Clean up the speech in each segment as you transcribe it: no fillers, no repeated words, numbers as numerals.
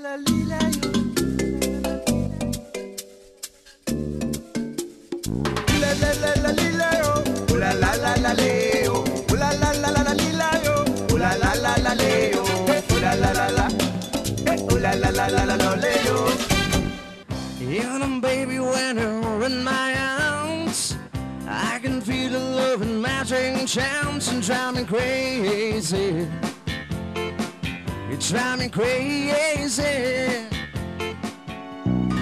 la lila yo. La la la la lila yo. La la la la leo. La la la la la lila yo. La la la la leo. La la la la. La la la la la leo. Young baby, when you're in my arms, I can feel the love and matching chance and drive me crazy. You drive me crazy.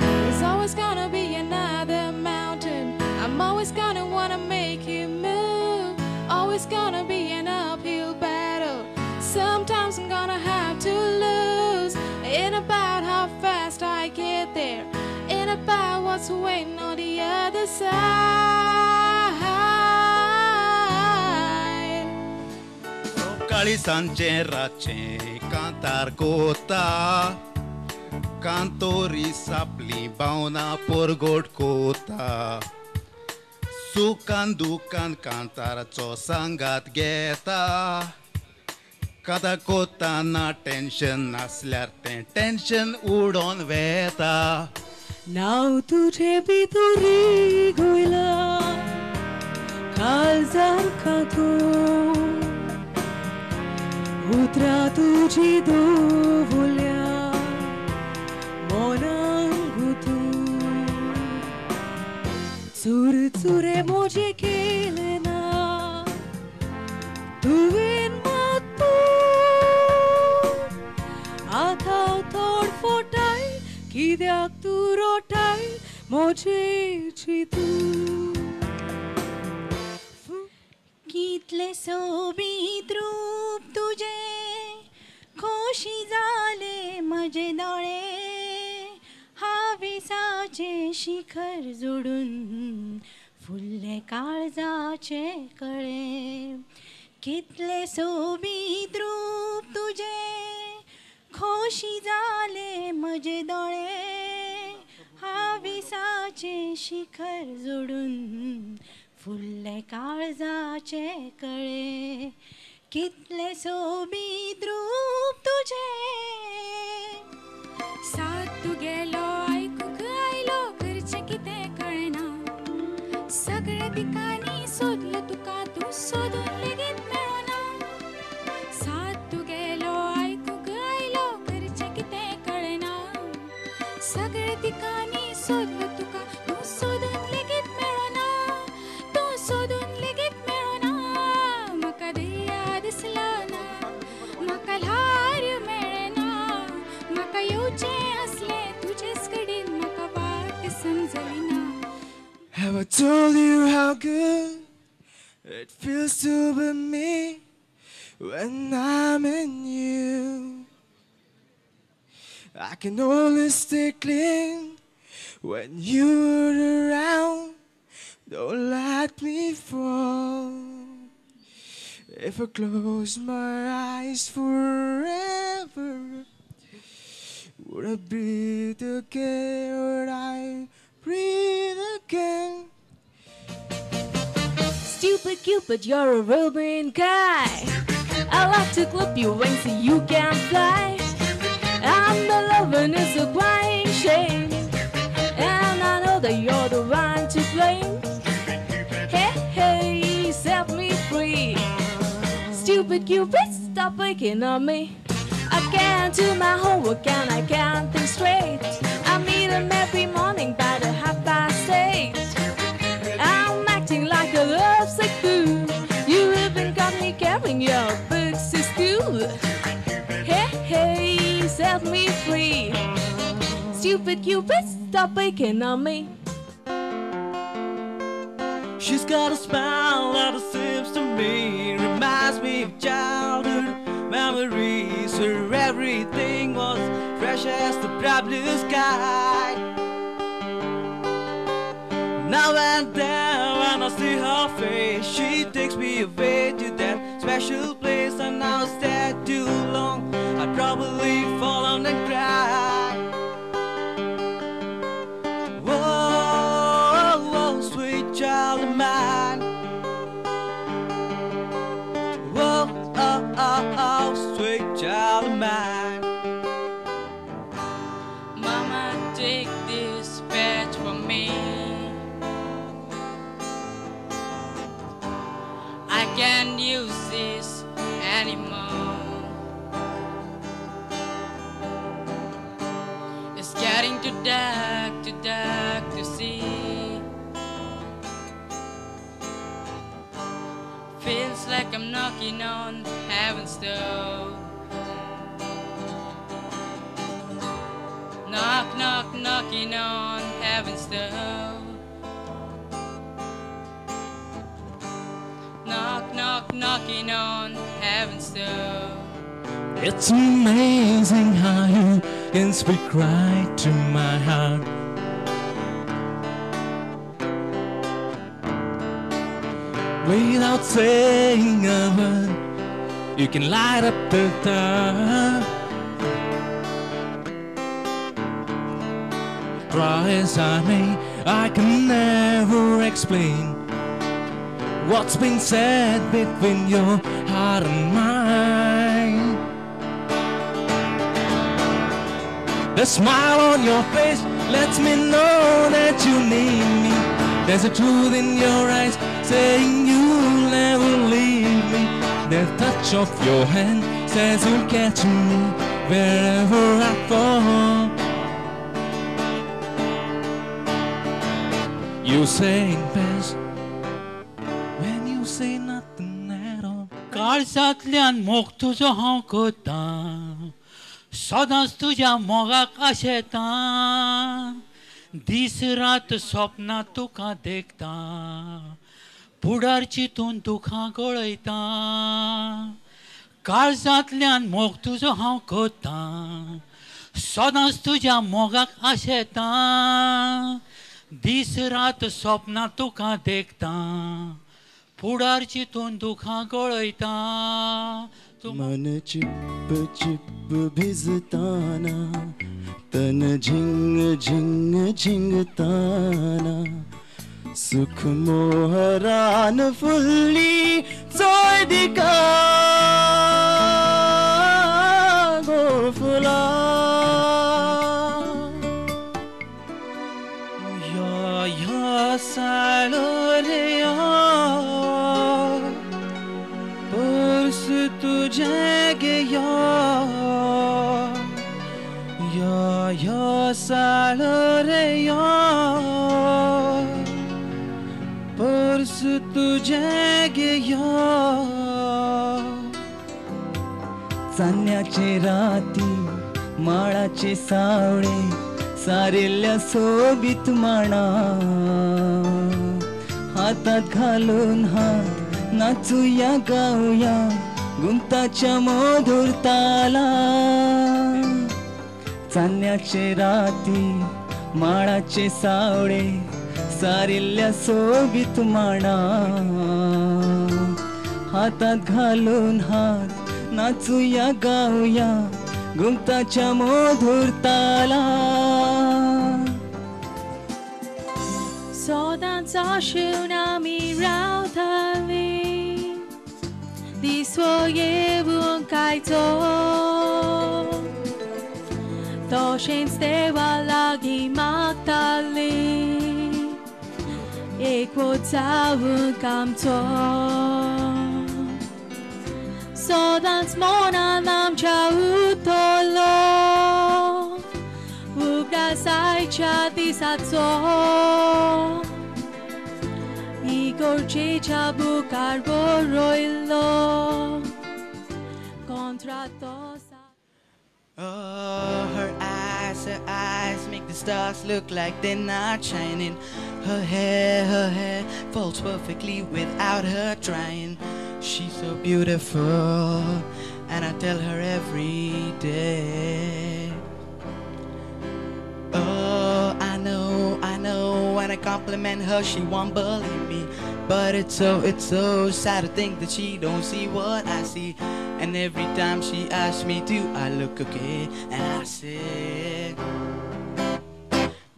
There's always gonna be another mountain. I'm always gonna wanna make you move. Always gonna be an uphill battle. Sometimes I'm gonna have to lose. Ain't about how fast I get there. Ain't about what's waiting on the other side. Socali sance race cantar cota, cantori sapli bauna por god cota. Sukan dukan cantar cho sangat geta. Cada cota na tension naslar tension udon veta. नाव तुझे भितरी गोयला काळजारका तू उतरा तुझी दोवल्या मोनांग गुतून चूर चुरे मोजे केले ना तुवेन मातू आता तोड फोटाय कित्याक तू रोटाय मोजेची तू कितले सोबीत रूप तुझे खोशी जाले म्हजे दोळे हावेसाचे शिखर जोडून फुल्ले काळजाचे कळे कितले सोबीत रूप तुझे खोशी जाले म्हजे दोळे हावेसाचे शिखर जोडून फुल्ले काळजाचे कळे कितले सोबीत रूप तुझे साथ तू गेलो ऐकूक आयलो करचें कितें कळना सगळे ठिकाणी सोदलो तुका तू सोदून लेगीत मेळना साथ तू गेलो ऐकूक आयलो करचें कितें कळना सगळे ठिकाणी सोदलो तुका तू सोदून लेगीत मेळना तू सोदून लेगीत मेळना म्हाका ध्येय दिसलो ना म्हाका ल्हार मेळना म्हाका येवचें असले तुजेच कडेन म्हाका वाट समजली ना. Have I told you how good it feels to be me when I'm in you? I can only stay clean when you're around. Don't let me fall. If I close my eyes forever, would I breathe again? Would I breathe again? Stupid Cupid, you're a real mean guy. I like to clip your wings so you can fly. I'm the lover and it's a crying shame, and I know that you're the one to blame. Hey, hey, set me free. Stupid Cupid, stop picking on me. I can't do my homework and I can't think straight. I meet him every morning by the 8:30. I'm acting like a lovesick fool. You even got me carrying your books to school. Hey, hey, set me free. Stupid Cupid, stop picking on me. She's got a smile that it seems to me reminds me of childhood memories where everything was fresh as the bright blue sky. Now and then when I see her face, she takes me away to that special place. And now it's there too long, I'd probably fall on and cry. Whoa, whoa, sweet child of mine. Whoa, oh, oh, oh, sweet child of mine. It's getting too dark to see. Feels like I'm knocking on heaven's door. Knock, knock, knocking on heaven's door. Knock, knock, knocking on heaven's door. It's amazing how you can speak right to my heart. Without saying a word, you can light up the dark. Try as I may, I can never explain what's been said between your heart and mine. The smile on your face lets me know that you need me. There's a truth in your eyes saying you'll never leave me. The touch of your hand says you'll catch me wherever I fall. You say best when you say nothing at all. काळजांतल्यान मोग तुजो हांव कोत्तां, सदांच तुज्या मोगाक आशेतां. दीस रात स्वप्नां तुका देखतां, पुडार चिंतून दुखां गळयतां. काळजांतल्यान मोग तुजो हांव कोत्तां, सदांच तुज्या मोगाक आशेतां. दीस रात स्वप्नां तुका देखतां, पुडार चिंतून दुखां गळयतां. मन चिप चिप भिजताना, तन झिंग झिंग झिंगताना. सुख मोहरान fully चोयदिका गोफुला. Salo re yaar, purs tujhe ge yaar. Ya salo re yaar, purs tujhe ge yaar. चान्याचे राती माळाचे सावळे सारेल्या सोबीत माणा. हातात घालून हात नाचूया गाऊया गुंताच्या मधुर ताला. चान्याचे राती माळाचे सावळे सारेल्या सोबीत माणा. हातात घालून हात नाचूया गाऊया गुंताच्या मधुर ताला. Sodans ashunami rautali, di swoje błąkajco. To szczęście lagi maktali, ekwo całym kamco. Sodans mona nam ciautolo, ugasajcia disazzo. Igor Cecia bucar boroilo, contratosa. Oh, her eyes make the stars look like they're not shining. Her hair falls perfectly without her trying. She's so beautiful, and I tell her every day. Oh, I know, when I compliment her, she won't believe me. But it's so sad to think that she don't see what I see. And every time she asks me, do I look okay? And I say,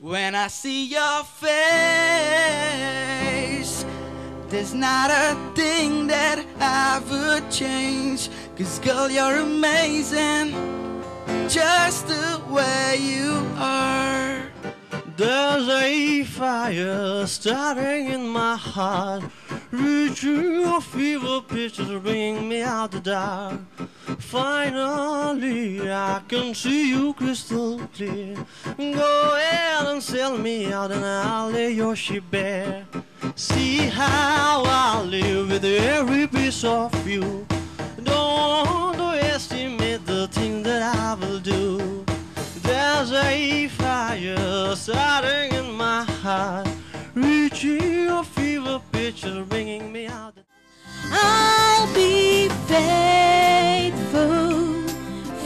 when I see your face, there's not a thing that I would change. 'Cause girl, you're amazing, just the way you are. There's a fire starting in my heart, Reaching a fever pitch is bringing me out the dark. Finally, I can see you crystal clear. Go ahead and sell me out and I'll lay your ship bare. See how I live with every piece of you. Don't underestimate the thing that I will do. There's a fire starting in my heart, reaching a fever pitch is bringing me out. I'll be faithful,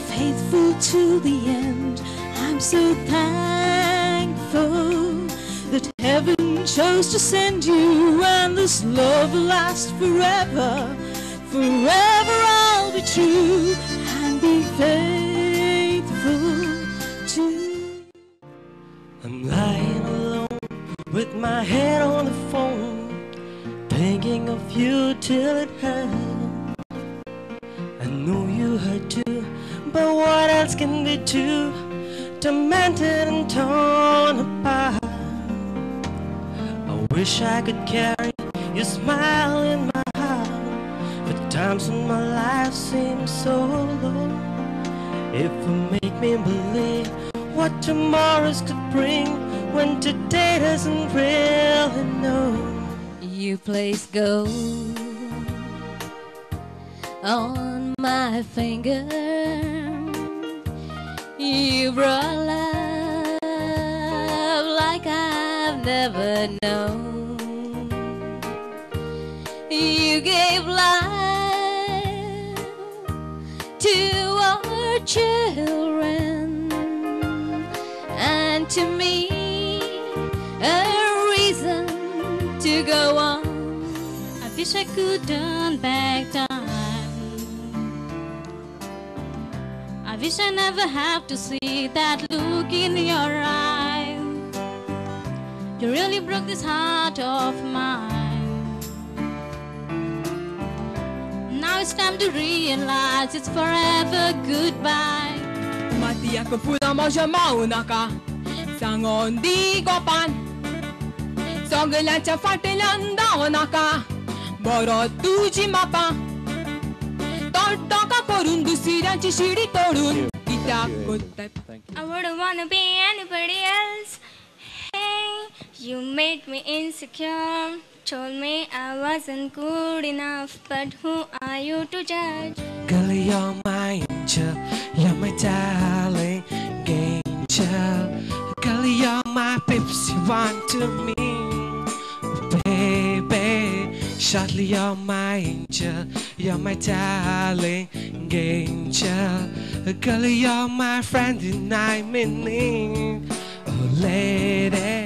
faithful to the end. I'm so thankful that heaven chose to send you, and this love will last forever. Forever I'll be true and be faithful to you. I'm lying alone with my head on the phone, thinking of you till it hurt. I know you hurt too, but what else can we do? Tormented and torn apart. I wish I could carry your smile in my heart, but times when my life seems so low. If you make me believe what tomorrow's could bring, when today doesn't really know. You place gold on my finger. You brought love like I've never known. You gave life to our children, and to me a reason to go on. I wish I could turn back time. I wish I never have to see that look in your eye. You really broke this heart of mine. Now it's time to realize it's forever goodbye. Mati ako pulang mau siya mauna ka sangon di ko pan. सगळ्यांच्या फाटल्यान धांवनाका बरो तुजी मापा तोडटोका करून दुसऱ्यांची शिडी तोडून कित्याक कोत्ताय. I wouldn't wanna be anybody else. Hey, you made me insecure. Told me I wasn't good enough, but who are you to judge? Girl, you're my angel, you're my darling angel. Girl, you're my Pepsi one to me. Baby, shortly you're my angel, you're my darling angel. Girl, you're my friend and I'm in need. Oh, lady.